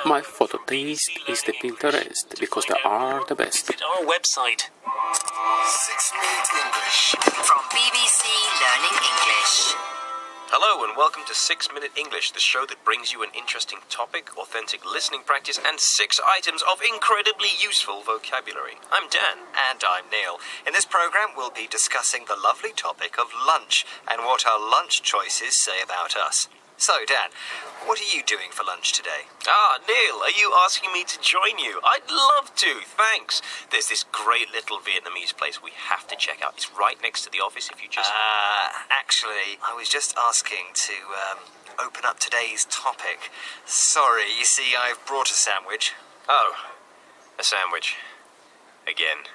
My photo taste is the Pinterest because they are the best. Visit our website. 6-Minute English From BBC Learning English. Hello and welcome to 6-Minute English, the show that brings you an interesting topic, authentic listening practice, and 6 items of incredibly useful vocabulary. I'm Dan. And I'm Neil. In this programme, we'll be discussing the lovely topic of lunch and what our lunch choices say about us. So, Dan, what are you doing for lunch today? Neil, are you asking me to join you? I'd love to, thanks. There's this great little Vietnamese place we have to check out. It's right next to the office if you just... Actually, I was just asking to, open up today's topic. Sorry, you see, I've brought a sandwich. Oh, a sandwich. Again.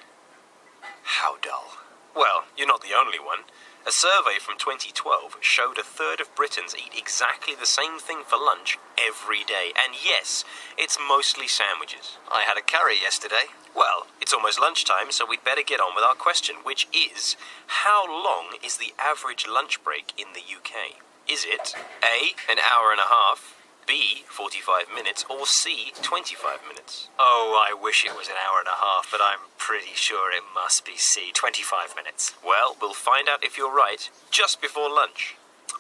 How dull. Well, you're not the only one. A survey from 2012 showed a third of Britons eat exactly the same thing for lunch every day. And yes, it's mostly sandwiches. I had a curry yesterday. Well, it's almost lunchtime, so we'd better get on with our question, which is, how long is the average lunch break in the UK? Is it A, an hour and a half, B, 45 minutes, or C, 25 minutes? Oh, I wish it was an hour and a half, but I'm pretty sure it must be C, 25 minutes. Well, we'll find out if you're right just before lunch.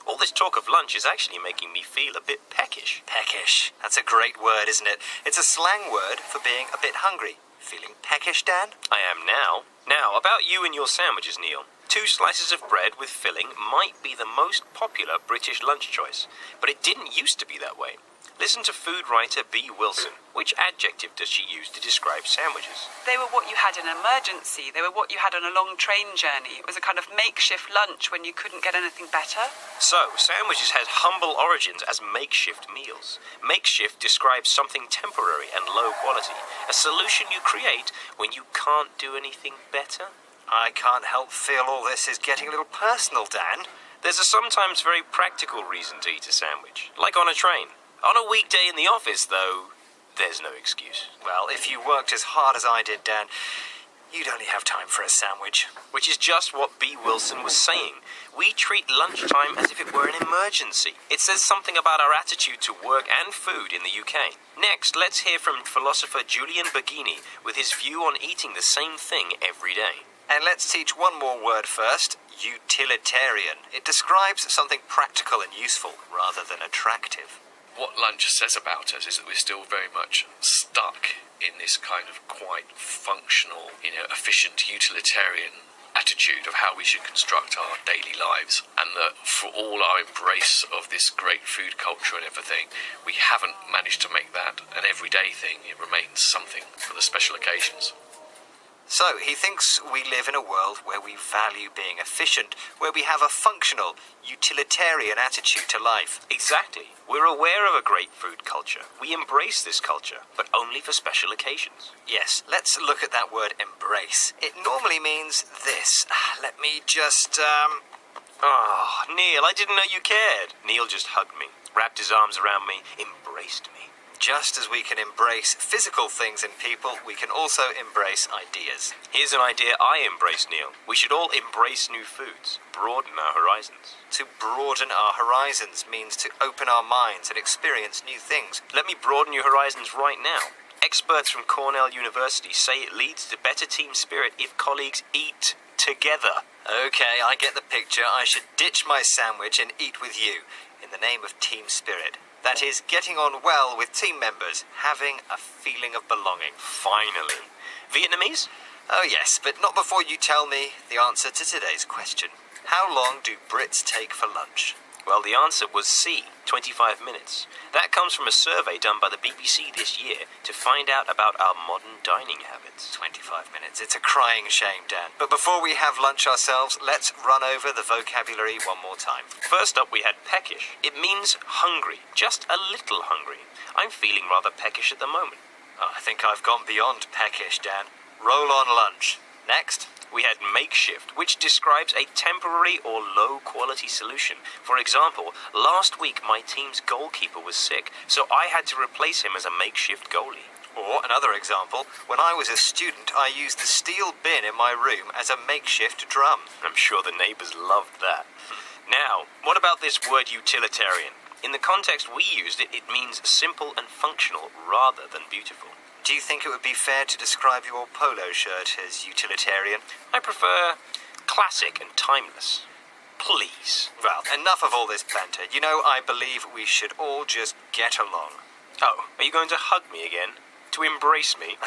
All this talk of lunch is actually making me feel a bit peckish. Peckish. That's a great word, isn't it? It's a slang word for being a bit hungry. Feeling peckish, Dan? I am now. Now, about you and your sandwiches, Neil. 2 slices of bread with filling might be the most popular British lunch choice, but it didn't used to be that way. Listen to food writer B. Wilson. Which adjective does she use to describe sandwiches? They were what you had in an emergency. They were what you had on a long train journey. It was a kind of makeshift lunch when you couldn't get anything better. So, sandwiches had humble origins as makeshift meals. Makeshift describes something temporary and low quality, a solution you create when you can't do anything better. I can't help feel all this is getting a little personal, Dan. There's a sometimes very practical reason to eat a sandwich, like on a train. On a weekday in the office, though, there's no excuse. Well, if you worked as hard as I did, Dan, you'd only have time for a sandwich. Which is just what B. Wilson was saying. We treat lunchtime as if it were an emergency. It says something about our attitude to work and food in the UK. Next, let's hear from philosopher Julian Baggini with his view on eating the same thing every day. And let's teach one more word first, utilitarian. It describes something practical and useful rather than attractive. What lunch says about us is that we're still very much stuck in this kind of quite functional, efficient, utilitarian attitude of how we should construct our daily lives, and that for all our embrace of this great food culture and everything, we haven't managed to make that an everyday thing. It remains something for the special occasions. So, he thinks we live in a world where we value being efficient, where we have a functional, utilitarian attitude to life. Exactly. We're aware of a great food culture. We embrace this culture, but only for special occasions. Yes, let's look at that word embrace. It normally means this. Let me just, Neil, I didn't know you cared. Neil just hugged me, wrapped his arms around me, embraced me. Just as we can embrace physical things in people, we can also embrace ideas. Here's an idea I embrace, Neil. We should all embrace new foods, broaden our horizons. To broaden our horizons means to open our minds and experience new things. Let me broaden your horizons right now. Experts from Cornell University say it leads to better team spirit if colleagues eat together. Okay, I get the picture. I should ditch my sandwich and eat with you in the name of team spirit. That is, getting on well with team members, having a feeling of belonging. Finally. Vietnamese? Oh yes, but not before you tell me the answer to today's question. How long do Brits take for lunch? Well, the answer was C, 25 minutes. That comes from a survey done by the BBC this year to find out about our modern dining habits. 25 minutes. It's a crying shame, Dan. But before we have lunch ourselves, let's run over the vocabulary one more time. First up, we had peckish. It means hungry, just a little hungry. I'm feeling rather peckish at the moment. Oh, I think I've gone beyond peckish, Dan. Roll on lunch. Next. We had makeshift, which describes a temporary or low-quality solution. For example, last week my team's goalkeeper was sick, so I had to replace him as a makeshift goalie. Or, another example, when I was a student, I used the steel bin in my room as a makeshift drum. I'm sure the neighbours loved that. Now, what about this word utilitarian? In the context we used it, it means simple and functional rather than beautiful. Do you think it would be fair to describe your polo shirt as utilitarian? I prefer classic and timeless. Please. Well, enough of all this banter. You know, I believe we should all just get along. Oh, are you going to hug me again? To embrace me?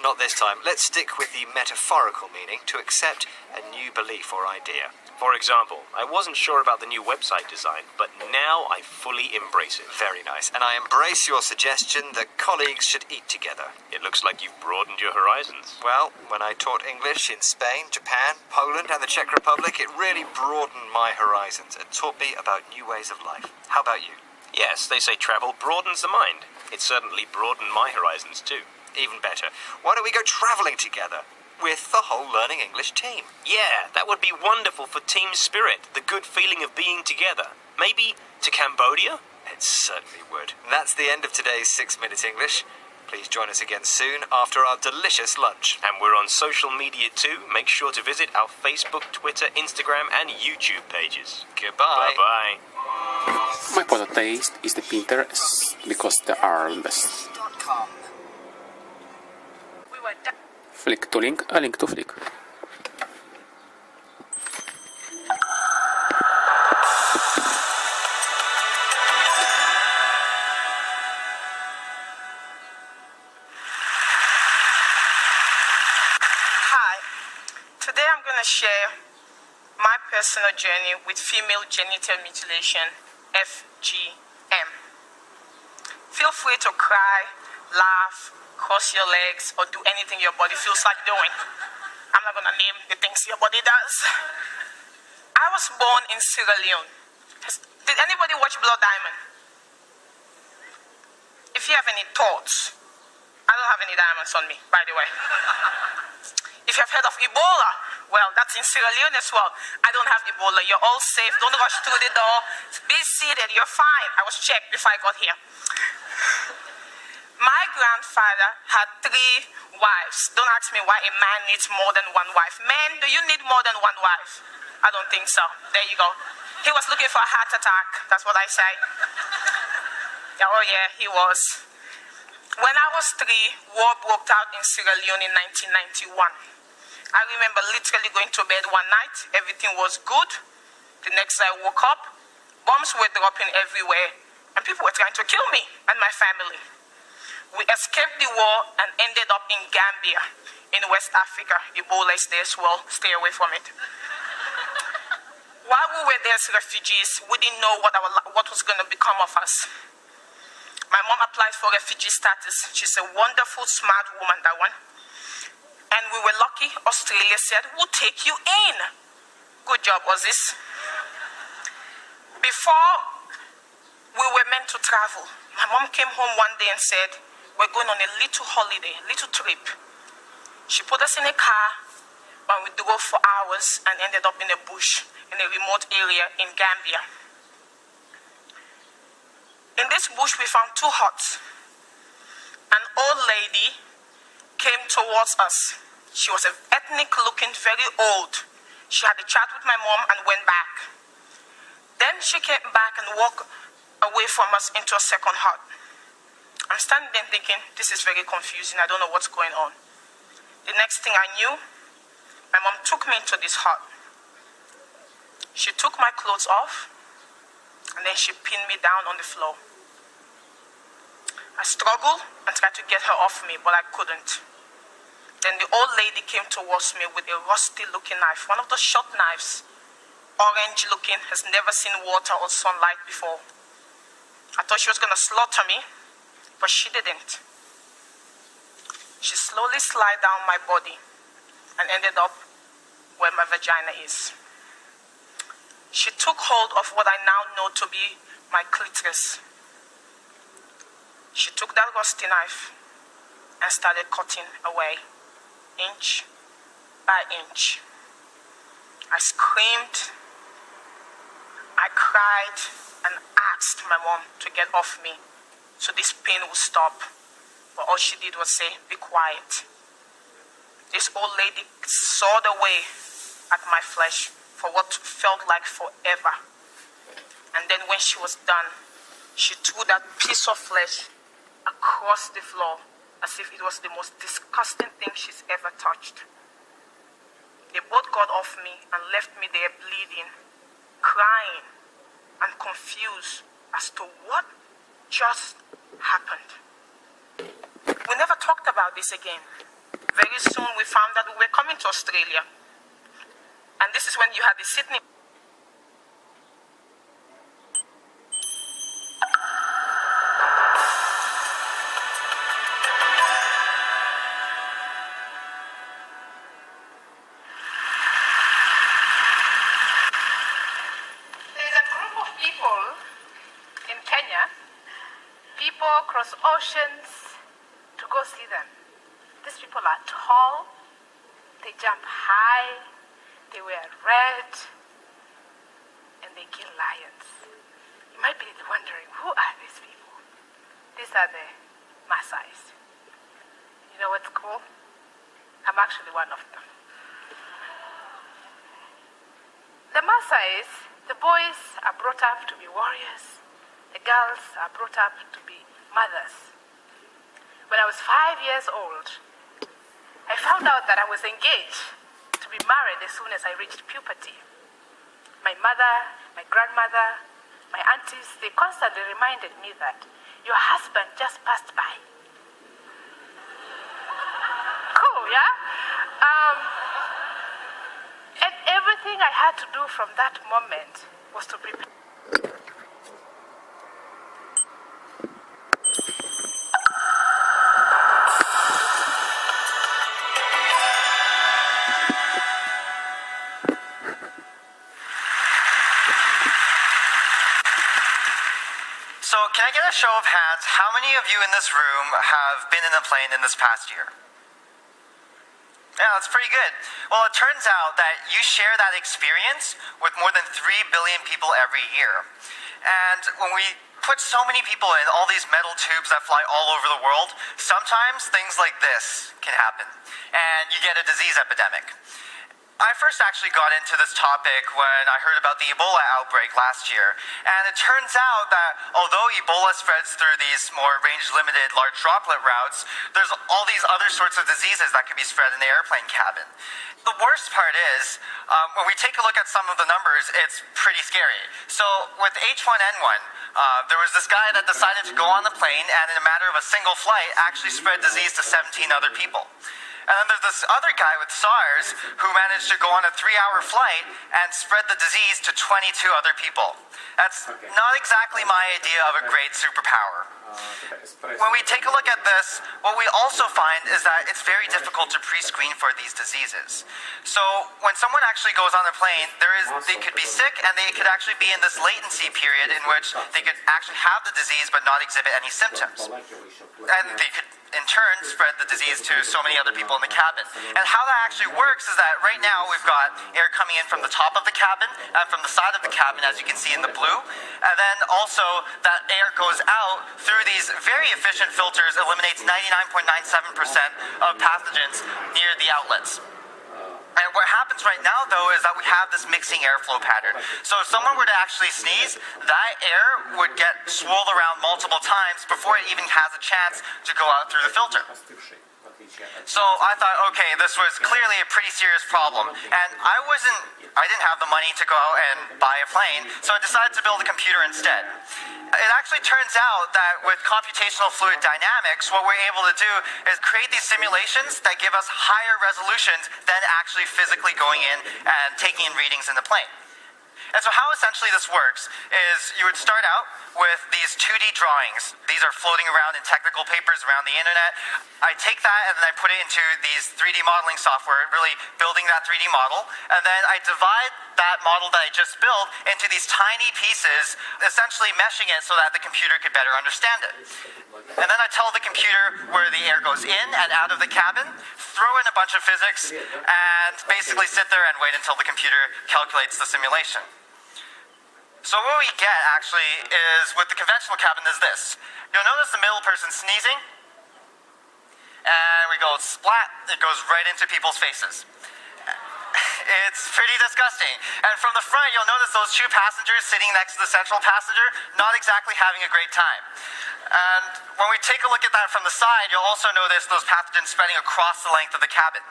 Not this time. Let's stick with the metaphorical meaning, to accept a new belief or idea. For example, I wasn't sure about the new website design, but now I fully embrace it. Very nice. And I embrace your suggestion that colleagues should eat together. It looks like you've broadened your horizons. Well, when I taught English in Spain, Japan, Poland, and the Czech Republic, it really broadened my horizons and taught me about new ways of life. How about you? Yes, they say travel broadens the mind. It certainly broadened my horizons too. Even better. Why don't we go travelling together? With the whole Learning English team. Yeah, that would be wonderful for team spirit, the good feeling of being together. Maybe to Cambodia? It certainly would. And that's the end of today's 6 Minutes English. Please join us again soon after our delicious lunch. And we're on social media too. Make sure to visit our Facebook, Twitter, Instagram, and YouTube pages. Goodbye. Bye-bye. My photo taste is the Pinterest because they are the best. We were Flick to link, a link to flick. Hi, today I'm going to share my personal journey with female genital mutilation, FGM. Feel free to cry, laugh, cross your legs, or do anything your body feels like doing. I'm not going to name the things your body does. I was born in Sierra Leone. Did anybody watch Blood Diamond? If you have any thoughts, I don't have any diamonds on me, by the way. If you have heard of Ebola, well, that's in Sierra Leone as well. I don't have Ebola. You're all safe. Don't rush through the door. Be seated. You're fine. I was checked before I got here. My grandfather had 3 wives. Don't ask me why a man needs more than one wife. Men, do you need more than one wife? I don't think so. There you go. He was looking for a heart attack. That's what I say. Yeah, oh yeah, he was. When I was 3, war broke out in Sierra Leone in 1991. I remember literally going to bed one night. Everything was good. The next day I woke up. Bombs were dropping everywhere. And people were trying to kill me and my family. We escaped the war and ended up in Gambia, in West Africa. Ebola is there as well. Stay away from it. While we were there as refugees, we didn't know what was going to become of us. My mom applied for refugee status. She's a wonderful, smart woman, that one. And we were lucky. Australia said, we'll take you in. Good job, Aussies. Before we were meant to travel, my mom came home one day and said, we're going on a little holiday, little trip. She put us in a car, and we drove for hours and ended up in a bush, in a remote area in Gambia. In this bush, we found 2 huts. An old lady came towards us. She was ethnic-looking, very old. She had a chat with my mom and went back. Then she came back and walked away from us into a second hut. I'm standing there thinking, this is very confusing. I don't know what's going on. The next thing I knew, my mom took me into this hut. She took my clothes off, and then she pinned me down on the floor. I struggled and tried to get her off me, but I couldn't. Then the old lady came towards me with a rusty-looking knife, one of those short knives, orange-looking, has never seen water or sunlight before. I thought she was going to slaughter me, but she didn't. She slowly slid down my body and ended up where my vagina is. She took hold of what I now know to be my clitoris. She took that rusty knife and started cutting away, inch by inch. I screamed, I cried, and asked my mom to get off me so this pain would stop. But all she did was say, be quiet. This old lady sawed away at my flesh for what felt like forever. And then when she was done, She threw that piece of flesh across the floor as if it was the most disgusting thing she's ever touched. They both got off me and left me there bleeding, crying, and confused as to what just happened. We never talked about this again. Very soon we found that we were coming to Australia. And this is when you had the Sydney. There's a group of people in Kenya. People cross oceans to go see them. These people are tall, they jump high, they wear red, and they kill lions. You might be wondering, who are these people? These are the Maasais. You know what's cool? I'm actually one of them. The Maasais, the boys are brought up to be warriors. The girls are brought up to be mothers. When I was 5 years old, I found out that I was engaged to be married as soon as I reached puberty. My mother, my grandmother, my aunties, they constantly reminded me that your husband just passed by. Cool, yeah? And everything I had to do from that moment was to prepare. So, can I get a show of hands? How many of you in this room have been in a plane in this past year? Yeah, that's pretty good. Well, it turns out that you share that experience with more than 3 billion people every year. And when we put so many people in all these metal tubes that fly all over the world, sometimes things like this can happen, and you get a disease epidemic. I first actually got into this topic when I heard about the Ebola outbreak last year. And it turns out that although Ebola spreads through these more range-limited large droplet routes, there's all these other sorts of diseases that can be spread in the airplane cabin. The worst part is, when we take a look at some of the numbers, it's pretty scary. So with H1N1, there was this guy that decided to go on the plane and in a matter of a single flight actually spread disease to 17 other people. And then there's this other guy with SARS who managed to go on a 3-hour flight and spread the disease to 22 other people. That's not exactly my idea of a great superpower. When we take a look at this, what we also find is that it's very difficult to pre-screen for these diseases. So when someone actually goes on a plane, they could be sick and they could actually be in this latency period in which they could actually have the disease but not exhibit any symptoms. And they could in turn spread the disease to so many other people in the cabin. And how that actually works is that right now we've got air coming in from the top of the cabin and from the side of the cabin, as you can see in the blue. And then also that air goes out through these very efficient filters, eliminates 99.97% of pathogens near the outlets. And what happens right now, though, is that we have this mixing airflow pattern. So if someone were to actually sneeze, that air would get swirled around multiple times before it even has a chance to go out through the filter. So I thought, okay, this was clearly a pretty serious problem. And I didn't have the money to go out and buy a plane, so I decided to build a computer instead. It actually turns out that with computational fluid dynamics, what we're able to do is create these simulations that give us higher resolutions than actually physically going in and taking in readings in the plane. And so how essentially this works is you would start out with these 2D drawings. These are floating around in technical papers around the internet. I take that and then I put it into these 3D modeling software, really building that 3D model. And then I divide that model that I just built into these tiny pieces, essentially meshing it so that the computer could better understand it. And then I tell the computer where the air goes in and out of the cabin, throw in a bunch of physics, and basically sit there and wait until the computer calculates the simulation. So what we get actually is, with the conventional cabin, is this. You'll notice the middle person sneezing, and we go splat, it goes right into people's faces. It's pretty disgusting. And from the front, you'll notice those two passengers sitting next to the central passenger, not exactly having a great time. And when we take a look at that from the side, you'll also notice those pathogens spreading across the length of the cabin.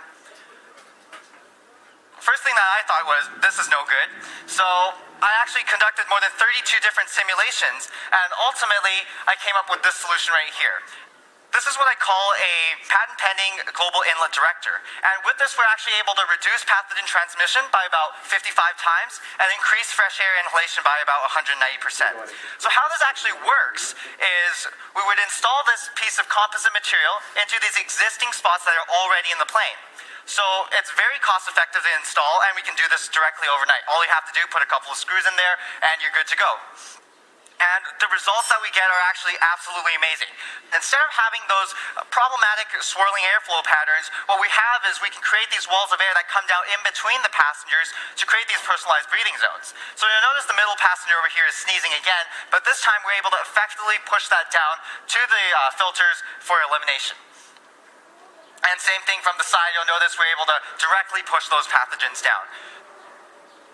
First thing that I thought was, this is no good. So I actually conducted more than 32 different simulations, and ultimately I came up with this solution right here. This is what I call a patent-pending global inlet director. And with this, we're actually able to reduce pathogen transmission by about 55 times and increase fresh air inhalation by about 190%. So how this actually works is we would install this piece of composite material into these existing spots that are already in the plane. So it's very cost-effective to install, and we can do this directly overnight. All you have to do, put a couple of screws in there, and you're good to go. And the results that we get are actually absolutely amazing. Instead of having those problematic swirling airflow patterns, what we have is we can create these walls of air that come down in between the passengers to create these personalized breathing zones. So you'll notice the middle passenger over here is sneezing again, but this time we're able to effectively push that down to the filters for elimination. And same thing from the side, you'll notice we're able to directly push those pathogens down.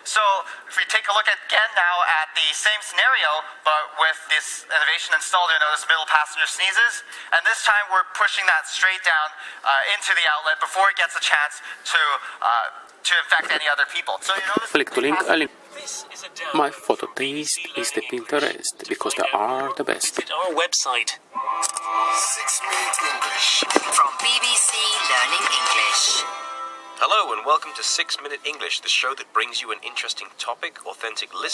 So if we take a look again now at the same scenario, but with this innovation installed, you'll notice the middle passenger sneezes, and this time we're pushing that straight down into the outlet before it gets a chance to infect any other people. So you notice Click to link a link. My photo taste is the Pinterest because they are the best. Visit our website. 6 Minute English. From BBC Learning English. Hello and welcome to 6 Minute English, the show that brings you an interesting topic, authentic listening.